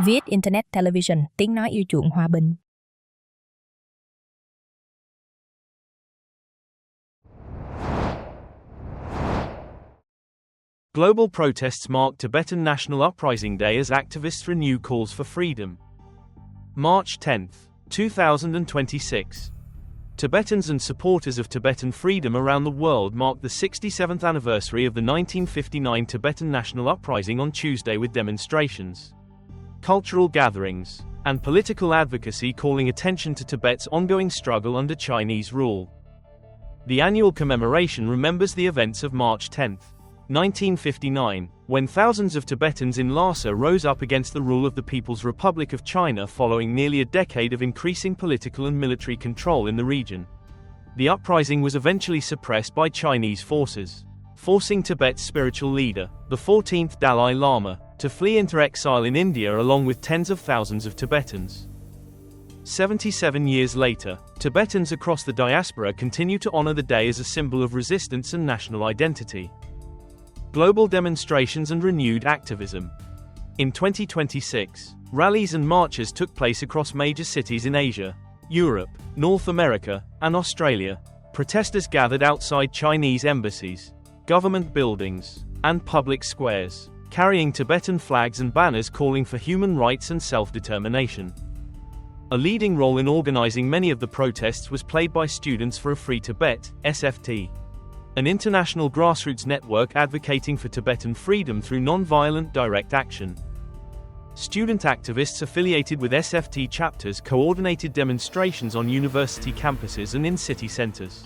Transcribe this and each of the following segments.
Viet Internet Television, tiếng nói yêu chuộng hòa bình. Global protests mark Tibetan National Uprising Day as activists renew calls for freedom. March 10, 2026. Tibetans and supporters of Tibetan freedom around the world marked the 67th anniversary of the 1959 Tibetan National Uprising on Tuesday with demonstrations, cultural gatherings, and political advocacy calling attention to Tibet's ongoing struggle under Chinese rule. The annual commemoration remembers the events of March 10, 1959, when thousands of Tibetans in Lhasa rose up against the rule of the People's Republic of China following nearly a decade of increasing political and military control in the region. The uprising was eventually suppressed by Chinese forces, forcing Tibet's spiritual leader, the 14th Dalai Lama, to flee into exile in India along with tens of thousands of Tibetans. 77 years later, Tibetans across the diaspora continue to honor the day as a symbol of resistance and national identity. Global demonstrations and renewed activism. In 2026, rallies and marches took place across major cities in Asia, Europe, North America, and Australia. Protesters gathered outside Chinese embassies, government buildings, and public squares, carrying Tibetan flags and banners calling for human rights and self-determination. A leading role in organizing many of the protests was played by Students for a Free Tibet, SFT, an international grassroots network advocating for Tibetan freedom through non-violent direct action. Student activists affiliated with SFT chapters coordinated demonstrations on university campuses and in city centers,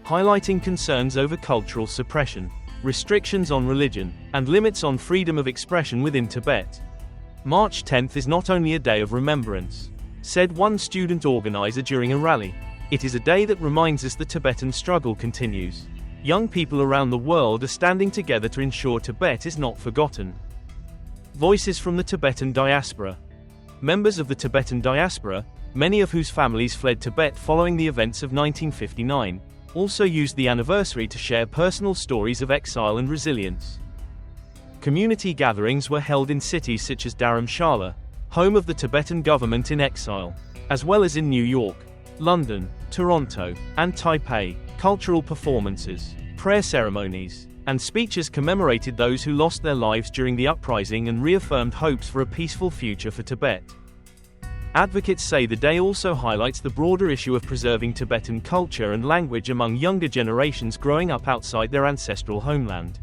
highlighting concerns over cultural suppression, restrictions on religion, and limits on freedom of expression within Tibet. March 10th is not only a day of remembrance, said one student organizer during a rally, it is a day that reminds us the Tibetan struggle continues. Young people around the world are standing together to ensure Tibet is not forgotten. Voices from the Tibetan diaspora. Members of the Tibetan diaspora, many of whose families fled Tibet following the events of 1959, also used the anniversary to share personal stories of exile and resilience. Community gatherings were held in cities such as Dharamshala, home of the Tibetan government in exile, as well as in New York, London, Toronto, and Taipei. Cultural performances, prayer ceremonies, and speeches commemorated those who lost their lives during the uprising and reaffirmed hopes for a peaceful future for Tibet. Advocates say the day also highlights the broader issue of preserving Tibetan culture and language among younger generations growing up outside their ancestral homeland.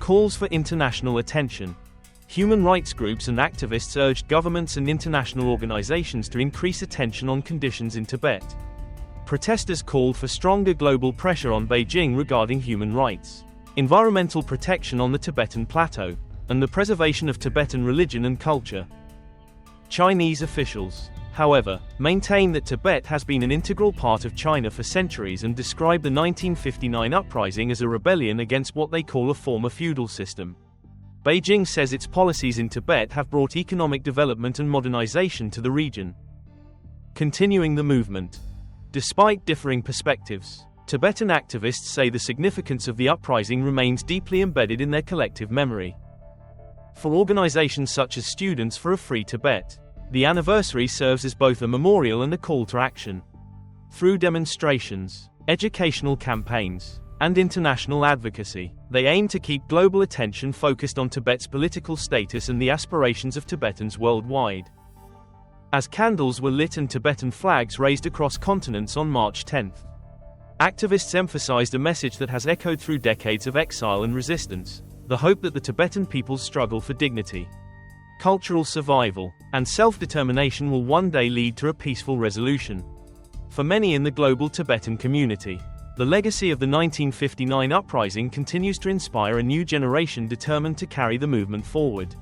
Calls for international attention. Human rights groups and activists urged governments and international organizations to increase attention on conditions in Tibet. Protesters called for stronger global pressure on Beijing regarding human rights, environmental protection on the Tibetan plateau, and the preservation of Tibetan religion and culture. Chinese officials, however, maintain that Tibet has been an integral part of China for centuries and describe the 1959 uprising as a rebellion against what they call a former feudal system. Beijing says its policies in Tibet have brought economic development and modernization to the region. Continuing the movement. Despite differing perspectives, Tibetan activists say the significance of the uprising remains deeply embedded in their collective memory. For organizations such as Students for a Free Tibet, the anniversary serves as both a memorial and a call to action. Through demonstrations, educational campaigns, and international advocacy, they aim to keep global attention focused on Tibet's political status and the aspirations of Tibetans worldwide. As candles were lit and Tibetan flags raised across continents on March 10th, activists emphasized a message that has echoed through decades of exile and resistance, the hope that the Tibetan people's struggle for dignity, cultural survival, and self-determination will one day lead to a peaceful resolution. For many in the global Tibetan community, the legacy of the 1959 uprising continues to inspire a new generation determined to carry the movement forward.